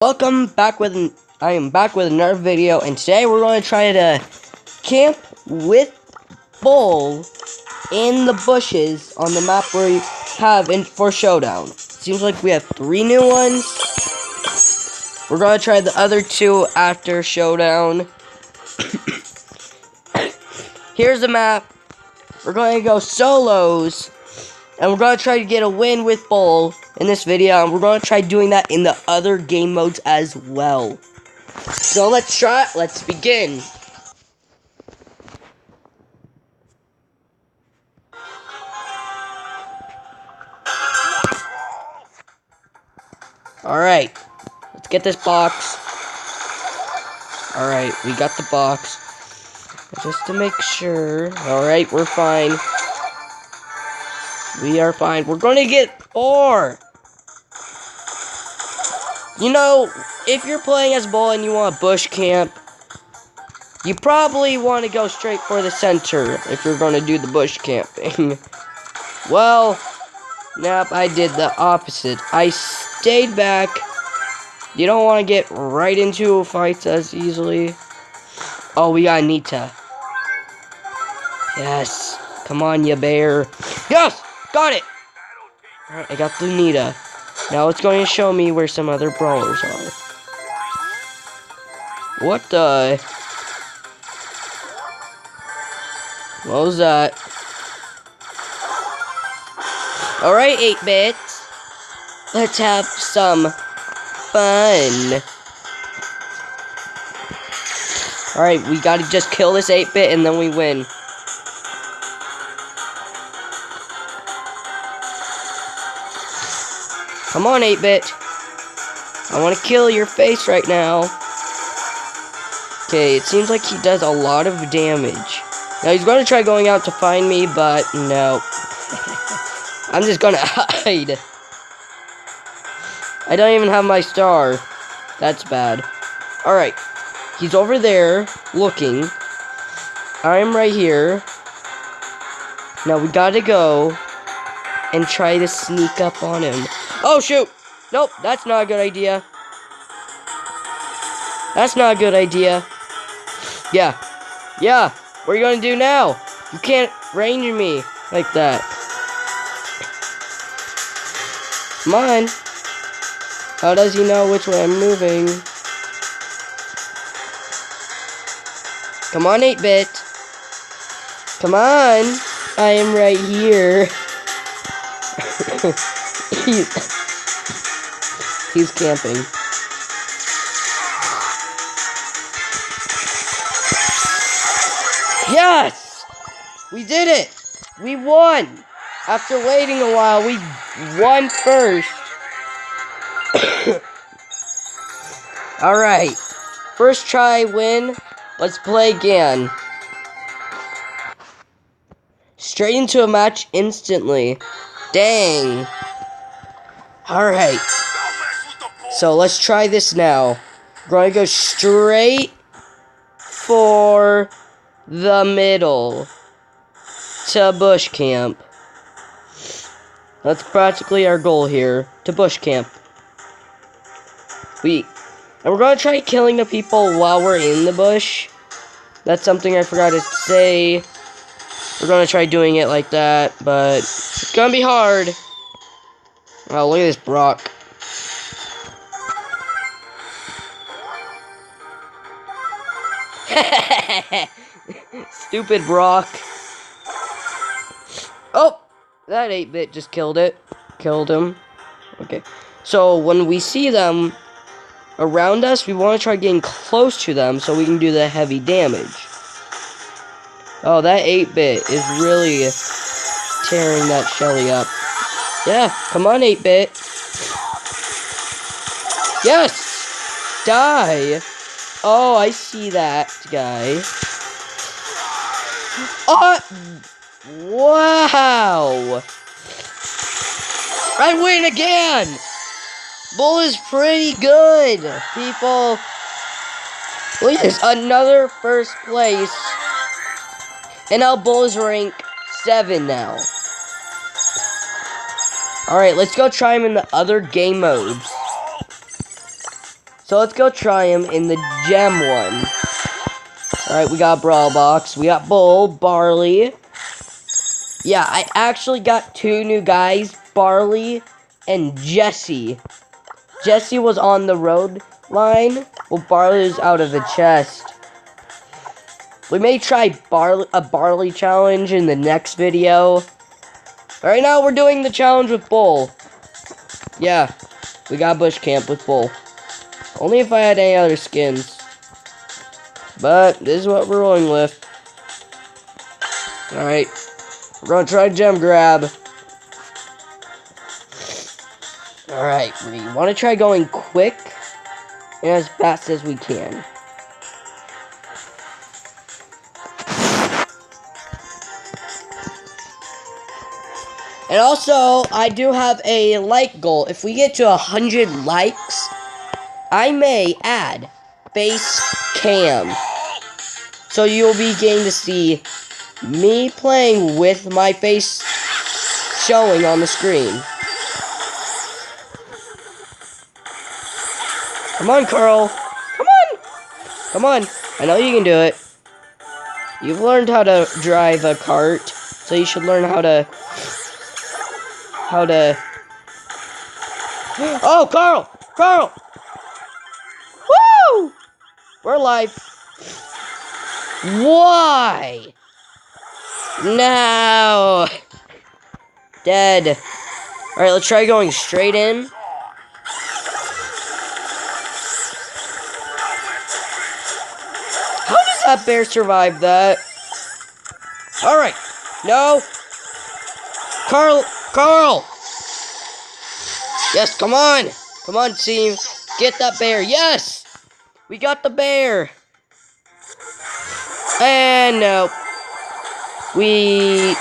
Welcome back I am back with another video, and today we're going to try to camp with Bull in the bushes on the map we have for Showdown. Seems like we have 3 new ones. We're going to try the other 2 after Showdown. Here's the map. We're going to go solos, and we're going to try to get a win with Bull in this video, and we're going to try doing that in the other game modes as well. So let's try it. Let's begin. Alright, let's get this box. Alright, we got the box. Just to make sure. Alright, we're fine. We are fine. We're going to get 4. You know, if you're playing as Bull and you want a bush camp, you probably want to go straight for the center if you're going to do the bush camping. Well, nope, I did the opposite. I stayed back. You don't want to get right into fights as easily. Oh, we got Nita. Yes. Come on, you bear. Yes! Got it! Alright, I got the Nita. Now it's going to show me where some other brawlers are. What the... What was that? Alright, 8-bit. Let's have some fun. Alright, we gotta just kill this 8-bit and then we win. Come on, 8-bit. I want to kill your face right now. Okay, it seems like he does a lot of damage. Now, he's going to try going out to find me, but no. I'm just going to hide. I don't even have my star. That's bad. Alright. He's over there, looking. I'm right here. Now, we gotta go and try to sneak up on him. Oh, shoot! Nope, that's not a good idea. That's not a good idea. Yeah. Yeah. What are you gonna do now? You can't range me like that. Come on. How does he know which way I'm moving? Come on, 8-bit. Come on. I am right here. He's camping. Yes! We did it! We won! After waiting a while, we won first. Alright. First try, win. Let's play again. Straight into a match instantly. Dang. Alright. So let's try this now. We're going to go straight for the middle to bush camp. That's practically our goal here, to bush camp. And we're going to try killing the people while we're in the bush. That's something I forgot to say. We're going to try doing it like that, but it's going to be hard. Oh, look at this Brock. Stupid Brock. Oh! That 8-bit just killed it. Killed him. Okay. So, when we see them around us, we want to try getting close to them so we can do the heavy damage. Oh, that 8-bit is really tearing that Shelly up. Yeah, come on, 8-bit. Yes! Die! Oh, I see that guy. Oh! Wow! I win again! Bull is pretty good, people. Look at this, another first place. And now Bull is rank 7 now. Alright, let's go try him in the other game modes. So let's go try him in the gem one. Alright, we got Brawl Box. We got Bull, Barley. Yeah, I actually got 2 new guys, Barley and Jesse. Jesse was on the road line, while Barley is out of the chest. We may try a Barley challenge in the next video. Right now, we're doing the challenge with Bull. Yeah, we got Bush Camp with Bull. Only if I had any other skins. But, this is what we're rolling with. Alright. We're gonna try Gem Grab. Alright, we want to try going quick and as fast as we can. And also, I do have a like goal. If we get to 100 likes, I may add face cam. So you'll be getting to see me playing with my face showing on the screen. Come on, Carl. Come on. Come on. I know you can do it. You've learned how to drive a cart, so you should learn how to... Oh, Carl! Carl! Woo! We're alive. Why? No. Dead. Alright, let's try going straight in. How does that bear survive that? Alright. No. Carl! Carl! Yes, come on! Come on, team. Get that bear. Yes! We got the bear. And no. We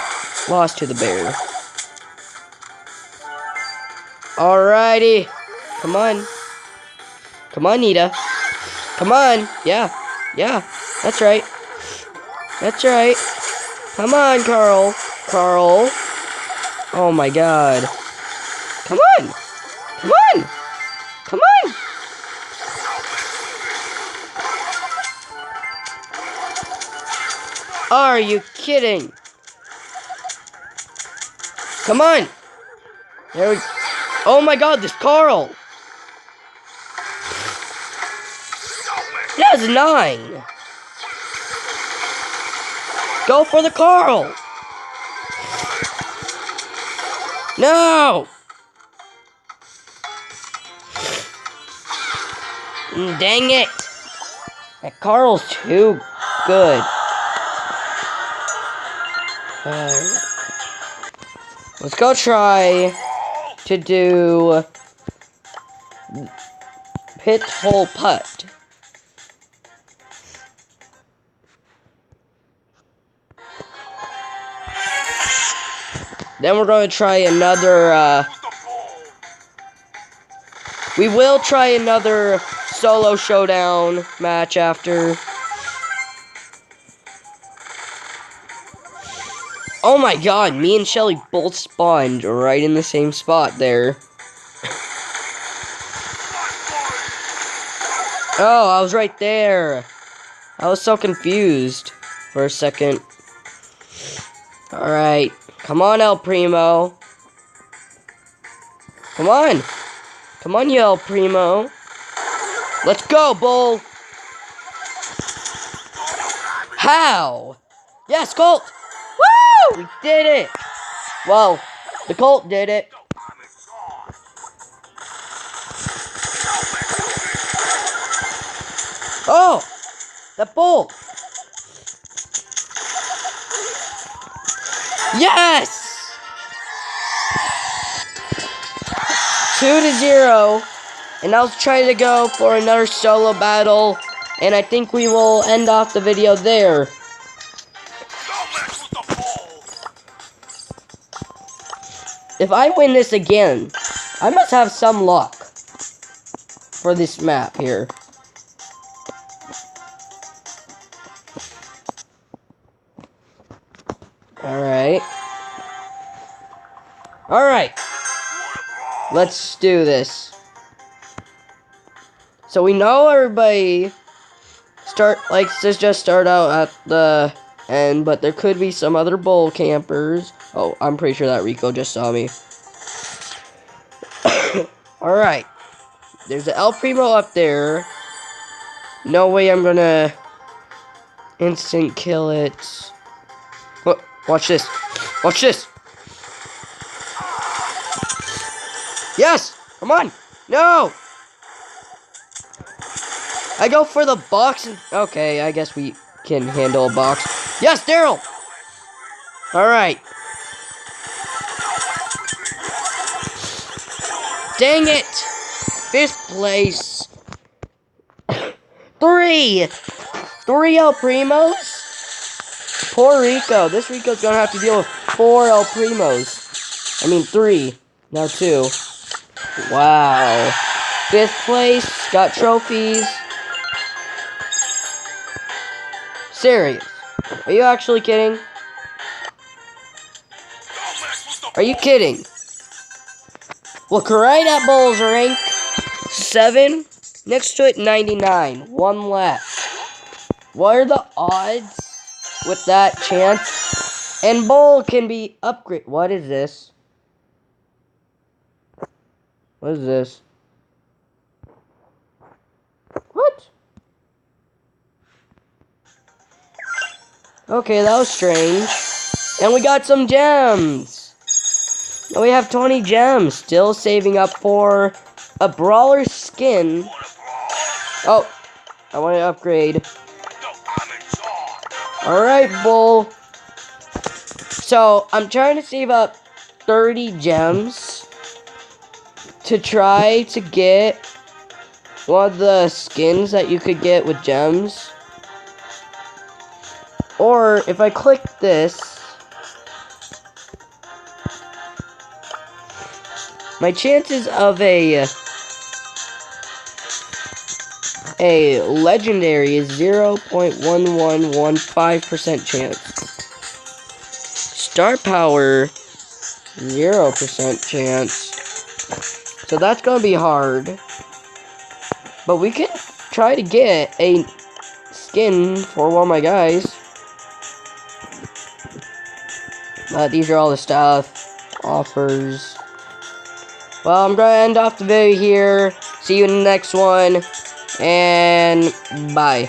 lost to the bear. Alrighty. Come on. Come on, Nita. Come on. Yeah. Yeah. That's right. That's right. Come on, Carl. Carl. Oh my god. Come on. Come on. Come on. Are you kidding? Come on. There we go. Oh my god, this Carl. He has 9. Go for the Carl. No. Dang it. That Carl's too good. Let's go try to do pit hole putt. Then we're going to try another, we will try another solo showdown match after. Oh my god, me and Shelly both spawned right in the same spot there. Oh, I was right there. I was so confused for a second. Alright. Come on, El Primo. Come on. Come on, you El Primo. Let's go, Bull. How? Yes, Colt. Woo! We did it. Well, the Colt did it. Oh, that Bull. Yes! 2-0. And I was trying to go for another solo battle. And I think we will end off the video there. If I win this again, I must have some luck for this map here. Alright. Alright. Let's do this. So we know everybody likes to just start out at the end, but there could be some other bull campers. Oh, I'm pretty sure that Rico just saw me. Alright. There's an El Primo up there. No way I'm gonna instant kill it. Look, watch this. Watch this. Yes! Come on! No! I go for the box. Okay, I guess we can handle a box. Yes, Daryl! Alright. Dang it! 5th place. 3 El Primos? Poor Rico. This Rico's gonna have to deal with 4 El Primos. I mean 3. Now 2. Wow. 5th place. Got trophies. Serious. Are you actually kidding? Are you kidding? Look right at Bull's rank. 7. Next to it, 99. 1 left. What are the odds with that chance? And Bull can be upgraded. What is this? What is this? What? Okay, that was strange. And we got some gems. Now we have 20 gems. Still saving up for a brawler skin. Oh, I want to upgrade. Alright, Bull. So, I'm trying to save up 30 gems to try to get one of the skins that you could get with gems. Or, if I click this, my chances of a legendary is 0.1115% chance. Star power, 0% chance. So that's gonna be hard. But we can try to get a skin for one of my guys. These are all the stuff, offers. Well, I'm gonna end off the video here. See you in the next one, and bye.